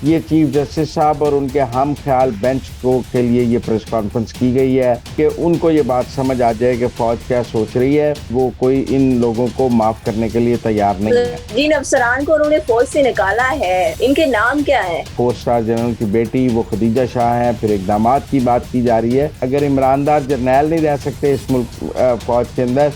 یہ chief justice صاحب اور ان کے ہم خیال بینچ کو کے لیے یہ پریس کانفرنس کی گئی ہے کہ ان کو یہ بات سمجھ آ جائے کہ فوج کیا سوچ رہی ہے. وہ کوئی ان لوگوں کو معاف کرنے کے لیے تیار نہیں ہے. جن افسران کو انہوں نے فوج سے نکالا ہے ان کے نام کیا ہیں؟ 4 اسٹار جنرل کی بیٹی وہ خدیجہ شاہ ہیں. پھر اقدامات کی بات کی جا رہی ہے. اگر عمران دار جرنیل نہیں رہ سکتے اس ملک فوج کے اندر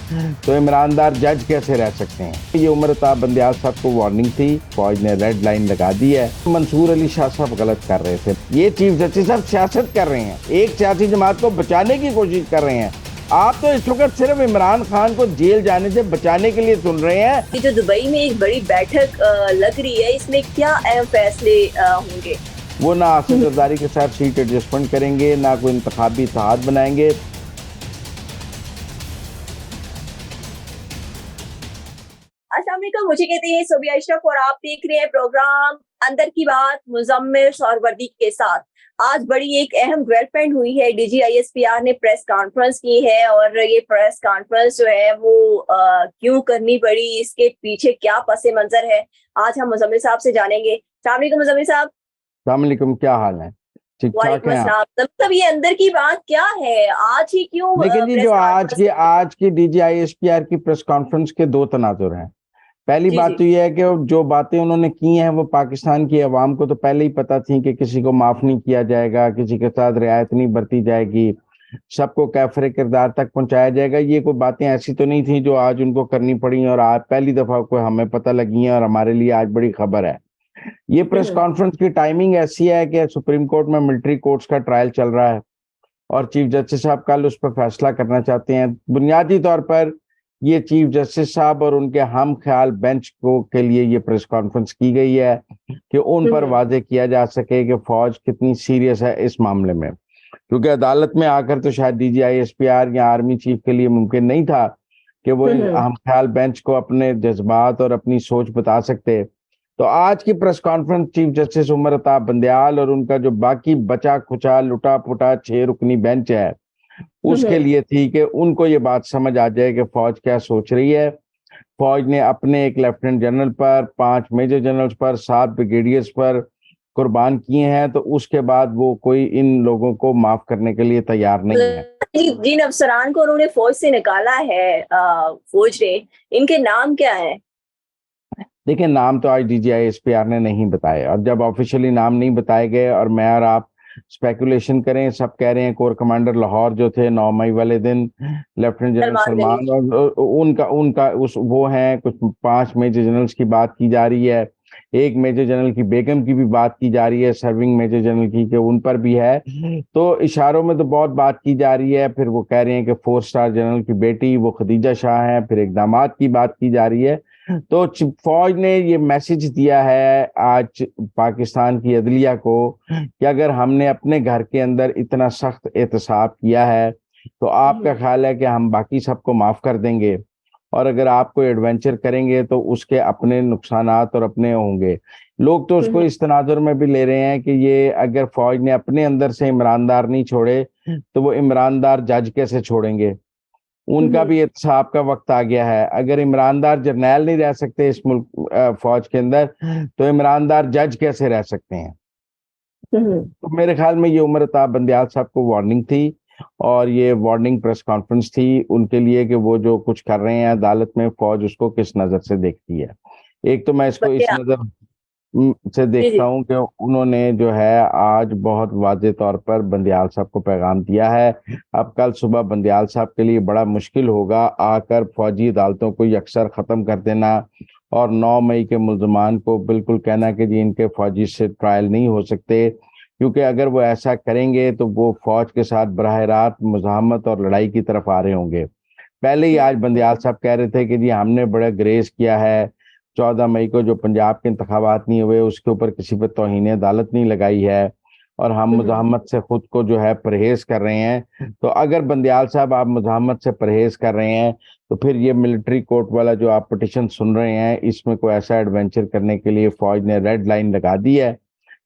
تو عمران دار جج کیسے رہ سکتے ہیں؟ یہ عمر طاہر بندیال صاحب کو وارننگ تھی. فوج نے ریڈ لائن لگا دی ہے. منصور علی شاہ صاحب غلط کر رہے تھے. یہ چیف جسٹس صاحب سیاست کر رہے ہیں, ایک سیاسی جماعت کو بچانے کی کوشش کر رہے ہیں. آپ تو اس وقت صرف عمران خان کو جیل جانے سے بچانے کے لیے سن رہے ہیں. یہ جو دبئی میں ایک بڑی بیٹھک لگ رہی ہے, اس میں کیا اہم فیصلے ہوں گے؟ وہ نہ آصف زرداری کے ساتھ سیٹ ایڈجسٹمنٹ کریں گے, نہ کوئی انتخابی اتحاد بنائیں گے. السلام علیکم, مجھے کہتے ہیں صوبیہ اشرف اور آپ دیکھ رہے ہیں پروگرام اندر کی بات مزمل سہروردی کے ساتھ. آج بڑی ایک اہم ڈیولپمنٹ ہوئی ہے. D G I S P R نے پریس کانفرنس کی ہے اور یہ پریس کانفرنس جو ہے وہ کیوں کرنی پڑی, اس کے پیچھے کیا پس منظر ہے, آج ہم مزمل صاحب سے جانیں گے. السلام علیکم مزمل صاحب. السلام علیکم, کیا حال ہے؟ ٹھیک ٹھاک وعلیکم ہیں آپ؟ السلام. مطلب یہ اندر کی بات کیا ہے, آج ہی کیوں لیکن جی جو آج کی D G I S P R کی پریس کانفرنس کے 2 تناظر ہیں. پہلی بات تو یہ ہے کہ جو باتیں انہوں نے کی ہیں وہ پاکستان کی عوام کو تو پہلے ہی پتہ تھی کہ کسی کو معاف نہیں کیا جائے گا, کسی کے ساتھ رعایت نہیں برتی جائے گی, سب کو کیفر کردار تک پہنچایا جائے گا. یہ کوئی باتیں ایسی تو نہیں تھیں جو آج ان کو کرنی پڑی اور آج پہلی دفعہ کوئی ہمیں پتہ لگی ہیں اور ہمارے لیے آج بڑی خبر ہے. یہ پریس کانفرنس کی ٹائمنگ ایسی ہے کہ سپریم کورٹ میں ملٹری کورٹس کا ٹرائل چل رہا ہے اور چیف جسٹس صاحب کل اس پر فیصلہ کرنا چاہتے ہیں. بنیادی طور پر یہ چیف جسٹس صاحب اور ان کے ہم خیال بینچ کو کے لیے یہ پریس کانفرنس کی گئی ہے کہ ان پر واضح کیا جا سکے کہ فوج کتنی سیریس ہے اس معاملے میں. کیونکہ عدالت میں آ کر تو شاید D G I S P R یا آرمی چیف کے لیے ممکن نہیں تھا کہ وہ ہم خیال بینچ کو اپنے جذبات اور اپنی سوچ بتا سکتے. تو آج کی پریس کانفرنس چیف جسٹس عمر طاہر بندیال اور ان کا جو باقی بچا کھچا لٹا پٹا 6 رکنی بینچ ہے اس کے لیے تھی کہ ان کو یہ بات سمجھ آ جائے کہ فوج کیا سوچ رہی ہے. فوج نے اپنے ایک لیفٹیننٹ جنرل پر, 5 میجر جنرلز پر, 7 بریگیڈیئرز پر قربان کیے ہیں, تو اس کے بعد وہ کوئی ان لوگوں کو معاف کرنے کے لیے تیار نہیں ہے. جن افسران کو انہوں نے فوج سے نکالا ہے فوج نے, ان کے نام کیا ہیں؟ دیکھیں نام تو آج D G I S P R نے نہیں بتائے, اور جب آفیشلی نام نہیں بتائے گئے اور میں اور آپ سپیکولیشن کریں, سب کہہ رہے ہیں کور کمانڈر لاہور جو تھے 9 مئی والے دن لیفٹیننٹ جنرل سلمان, اور ان کا وہ ہیں کچھ 5 میجر جنرلز کی بات کی جا رہی ہے. ایک میجر جنرل کی بیگم کی بھی بات کی جا رہی ہے, سرونگ میجر جنرل کی, کہ ان پر بھی ہے. تو اشاروں میں تو بہت بات کی جا رہی ہے. پھر وہ کہہ رہے ہیں کہ 4 اسٹار جنرل کی بیٹی وہ خدیجہ شاہ ہیں. پھر اقدامات کی بات کی جا رہی ہے. تو فوج نے یہ میسج دیا ہے آج پاکستان کی عدلیہ کو کہ اگر ہم نے اپنے گھر کے اندر اتنا سخت احتساب کیا ہے تو آپ کا خیال ہے کہ ہم باقی سب کو معاف کر دیں گے, اور اگر آپ کوئی ایڈونچر کریں گے تو اس کے اپنے نقصانات اور اپنے ہوں گے. لوگ تو اس کو اس تناظر میں بھی لے رہے ہیں کہ یہ اگر فوج نے اپنے اندر سے عمران دار نہیں چھوڑے تو وہ عمران دار جج کیسے چھوڑیں گے. ان کا بھی احتساب کا وقت آ گیا ہے. اگر عمران دار جرنیل نہیں رہ سکتے اس ملک فوج کے اندر تو عمران دار جج کیسے رہ سکتے ہیں. تو میرے خیال میں یہ عمر طاہر بندیال صاحب کو وارننگ تھی, اور یہ وارننگ پریس کانفرنس تھی ان کے لیے کہ وہ جو کچھ کر رہے ہیں عدالت میں فوج اس کو کس نظر سے دیکھتی ہے. ایک تو میں اس کو اس نظر سے دیکھتا ہوں کہ انہوں نے جو ہے آج بہت واضح طور پر بندیال صاحب کو پیغام دیا ہے. اب کل صبح بندیال صاحب کے لیے بڑا مشکل ہوگا آ کر فوجی عدالتوں کو یکسر ختم کر دینا اور 9 مئی کے ملزمان کو بالکل کہنا کہ جی ان کے فوجی سے ٹرائل نہیں ہو سکتے, کیونکہ اگر وہ ایسا کریں گے تو وہ فوج کے ساتھ براہ راست مزاحمت اور لڑائی کی طرف آ رہے ہوں گے. پہلے ہی آج بندیال صاحب کہہ رہے تھے کہ جی ہم نے بڑا گریز کیا ہے, 14 مئی کو جو پنجاب کے انتخابات نہیں ہوئے اس کے اوپر کسی پہ توہین عدالت نہیں لگائی ہے, اور ہم مزاحمت سے خود کو جو ہے پرہیز کر رہے ہیں. تو اگر بندیال صاحب آپ مزاحمت سے پرہیز کر رہے ہیں تو پھر یہ ملٹری کورٹ والا جو آپ پٹیشن سن رہے ہیں اس میں کوئی ایسا ایڈونچر کرنے کے لیے فوج نے ریڈ لائن لگا دی ہے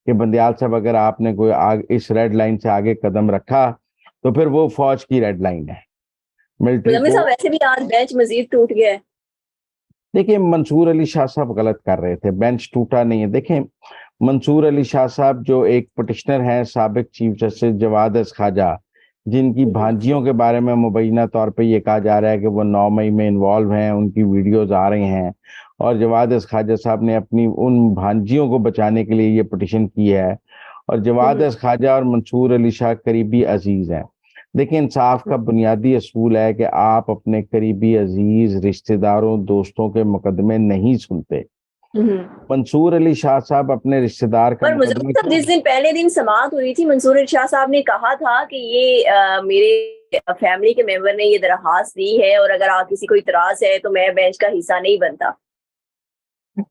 کہ بندیال صاحب اگر آپ نے کوئی اس ریڈ لائن سے آگے قدم رکھا تو پھر وہ فوج کی ریڈ لائن ہے. ملٹری کو ویسے بھی آج بینچ مزید ٹوٹ گیا ہے. دیکھیں منصور علی شاہ صاحب غلط کر رہے تھے, بینچ ٹوٹا نہیں ہے. دیکھیں منصور علی شاہ صاحب جو ایک پٹیشنر ہیں سابق چیف جسٹس جواد اس خواجہ، جن کی بھانجیوں کے بارے میں مبینہ طور پہ یہ کہا جا رہا ہے کہ وہ 9 مئی میں انوالو ہیں، ان کی ویڈیوز آ رہی ہیں، اور جواد اس خواجہ صاحب نے اپنی ان بھانجیوں کو بچانے کے لیے یہ پٹیشن کی ہے، اور جواد اس خواجہ اور منصور علی شاہ قریبی عزیز ہیں۔ دیکھیں، انصاف کا بنیادی اصول ہے کہ آپ اپنے قریبی عزیز رشتہ داروں دوستوں کے مقدمے نہیں سنتے۔ منصور علی شاہ صاحب اپنے رشتہ دار کا پر مظفر صاحب جس دن پہلے دن سماعت ہوئی تھی، منصور علی شاہ صاحب نے کہا تھا کہ یہ میرے فیملی کے ممبر نے یہ درخواست دی ہے، اور اگر آپ کسی کو اعتراض ہے تو میں بینچ کا حصہ نہیں بنتا۔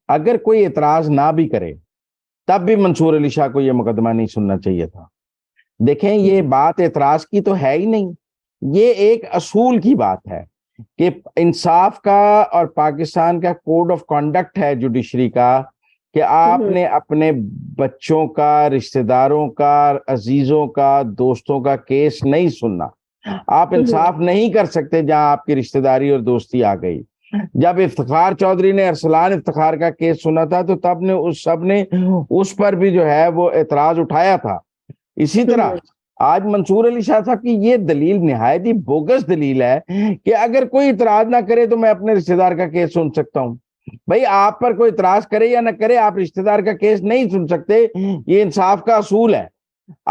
اگر کوئی اعتراض نہ بھی کرے تب بھی منصور علی شاہ کو یہ مقدمہ نہیں سننا چاہیے تھا۔ دیکھیں، یہ بات اعتراض کی تو ہے ہی نہیں، یہ ایک اصول کی بات ہے کہ انصاف کا اور پاکستان کا کوڈ آف کنڈکٹ ہے جوڈیشری کا کہ آپ نے اپنے بچوں کا، رشتہ داروں کا، عزیزوں کا، دوستوں کا کیس نہیں سننا۔ آپ انصاف نہیں کر سکتے جہاں آپ کی رشتہ داری اور دوستی آ گئی۔ جب افتخار چودھری نے ارسلان افتخار کا کیس سنا تھا تو تب نے سب نے اس پر بھی جو ہے وہ اعتراض اٹھایا تھا۔ اسی طرح آج منصور علی شاہ صاحب کی یہ دلیل نہایت ہی بوگس دلیل ہے کہ اگر کوئی اعتراض نہ کرے تو میں اپنے رشتہ دار کا کیس سن سکتا ہوں۔ بھائی، آپ پر کوئی اعتراض کرے یا نہ کرے، آپ رشتہ دار کا کیس نہیں سن سکتے۔ یہ انصاف کا اصول ہے۔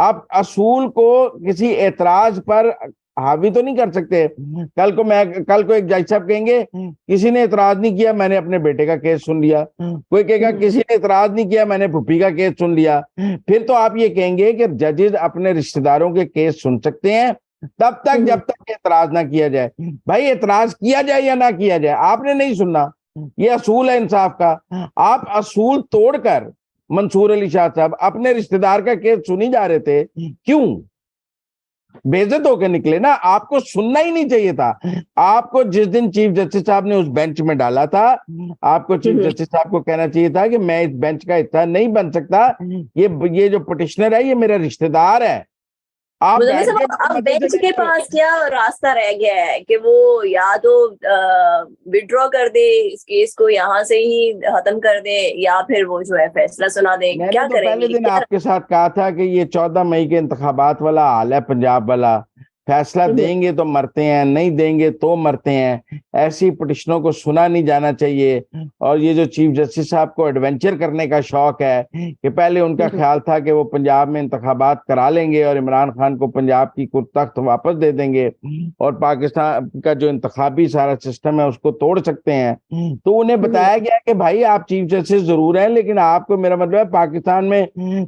آپ اصول کو کسی اعتراض پر حاوی تو نہیں کر سکتے۔ کل کو ایک جج صاحب کہیں گے کسی نے اعتراض نہیں کیا، میں نے اپنے بیٹے کا کیس سن لیا۔ کوئی کہے گا کسی نے اعتراض نہیں کیا، میں نے پھوپھی کا کیس سن لیا۔ پھر تو آپ یہ کہیں گے کہ ججز اپنے رشتہ داروں کے کیس سن سکتے ہیں تب تک جب تک اعتراض نہ کیا جائے۔ بھائی، اعتراض کیا جائے یا نہ کیا جائے، آپ نے نہیں سننا۔ یہ اصول ہے انصاف کا۔ آپ اصول توڑ کر منصور علی شاہ صاحب اپنے رشتہ دار کا کیس سنی جا رہے تھے، کیوں؟ بے عزت ہو کے نکلے نا۔ آپ کو سننا ہی نہیں چاہیے تھا۔ آپ کو جس دن چیف جسٹس صاحب نے اس بینچ میں ڈالا تھا، آپ کو چیف جسٹس صاحب کو کہنا چاہیے تھا کہ میں اس بینچ کا حصہ نہیں بن سکتا، یہ جو پٹیشنر ہے یہ میرا رشتہ دار ہے۔ آپ اب بینچ کے پاس کیا راستہ رہ گیا ہے کہ وہ یا تو وڈرا کر دے اس کیس کو، یہاں سے ہی ختم کر دے، یا پھر وہ جو ہے فیصلہ سنا دے۔ کیا کریں گے؟ پہلے دن آپ کے ساتھ کہا تھا کہ یہ 14 مئی کے انتخابات والا حال ہے پنجاب والا، فیصلہ دیں گے تو مرتے ہیں، نہیں دیں گے تو مرتے ہیں۔ ایسی پٹیشنوں کو سنا نہیں جانا چاہیے۔ اور یہ جو چیف جسٹس صاحب کو ایڈونچر کرنے کا شوق ہے کہ پہلے ان کا خیال تھا کہ وہ پنجاب میں انتخابات کرا لیں گے اور عمران خان کو پنجاب کی تخت واپس دے دیں گے اور پاکستان کا جو انتخابی سارا سسٹم ہے اس کو توڑ سکتے ہیں، تو انہیں بتایا گیا کہ بھائی آپ چیف جسٹس ضرور ہیں لیکن آپ کو، میرا مطلب ہے پاکستان میں،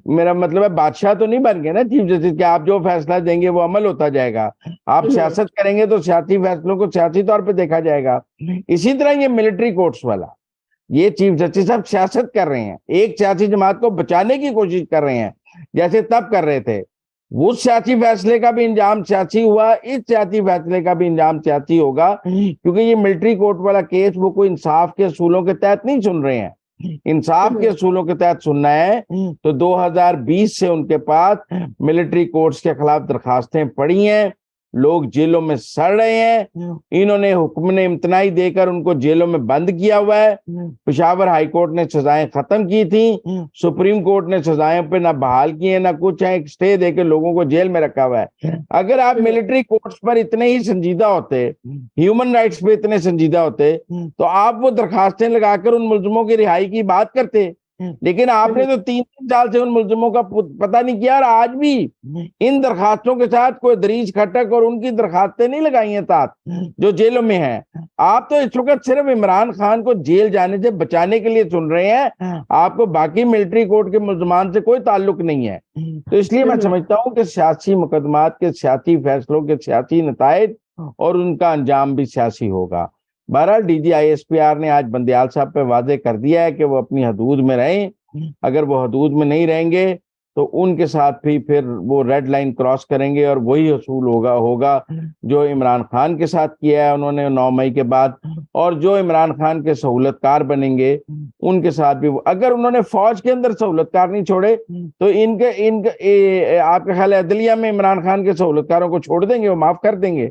میرا مطلب ہے بادشاہ تو نہیں بن گئے نا چیف جسٹس کہ آپ جو فیصلہ دیں گے وہ عمل ہوتا جائے گا۔ آپ سیاست کریں گے تو سیاسی فیصلوں کو سیاسی طور پہ دیکھا جائے گا۔ اسی طرح یہ ملٹری کورٹس والا، یہ چیف جسٹس صاحب سیاست کر رہے ہیں، ایک سیاسی جماعت کو بچانے کی کوشش کر رہے ہیں جیسے تب کر رہے تھے۔ وہ سیاسی فیصلے کا بھی انجام سیاسی ہوا، اس سیاسی فیصلے کا بھی انجام سیاسی ہوگا، کیونکہ یہ ملٹری کورٹ والا کیس وہ کوئی انصاف کے اصولوں کے تحت نہیں سن رہے ہیں۔ انصاف کے اصولوں کے تحت سننا ہے تو 2020 سے ان کے پاس ملٹری کورٹس کے خلاف درخواستیں پڑی ہیں، لوگ جیلوں میں سڑ رہے ہیں، انہوں نے حکم امتناعی دے کر ان کو جیلوں میں بند کیا ہوا ہے۔ پشاور ہائی کورٹ نے سزائیں ختم کی تھیں، سپریم کورٹ نے سزائیں پہ نہ بحال کی ہیں نہ کچھ ہے، ایک سٹے دے کے لوگوں کو جیل میں رکھا ہوا ہے۔ اگر آپ ملٹری کورٹس پر اتنے ہی سنجیدہ ہوتے، ہیومن رائٹس پہ اتنے سنجیدہ ہوتے، تو آپ وہ درخواستیں لگا کر ان ملزموں کی رہائی کی بات کرتے۔ لیکن آپ نے تو 3 سال سے ان ملزموں کا پتہ نہیں کیا، اور آج بھی ان درخواستوں کے ساتھ کوئی دریج کھٹک اور ان کی درخواستیں نہیں لگائی ہیں ساتھ جو جیلوں میں ہیں۔ آپ تو اس وقت صرف عمران خان کو جیل جانے سے بچانے کے لیے سن رہے ہیں، آپ کو باقی ملٹری کورٹ کے ملزمان سے کوئی تعلق نہیں ہے۔ تو اس لیے میں سمجھتا ہوں کہ سیاسی مقدمات کے سیاسی فیصلوں کے سیاسی نتائج اور ان کا انجام بھی سیاسی ہوگا۔ بہرحال D G I S P R نے آج بندیال صاحب پہ واضح کر دیا ہے کہ وہ اپنی حدود میں رہیں، اگر وہ حدود میں نہیں رہیں گے تو ان کے ساتھ بھی پھر وہ ریڈ لائن کراس کریں گے، اور وہی اصول ہوگا جو عمران خان کے ساتھ کیا ہے انہوں نے 9 مئی کے بعد، اور جو عمران خان کے سہولت کار بنیں گے ان کے ساتھ بھی۔ اگر انہوں نے فوج کے اندر سہولت کار نہیں چھوڑے تو آپ کے خیال ہے عدلیہ میں عمران خان کے سہولت کاروں کو چھوڑ دیں گے، وہ معاف کر دیں گے؟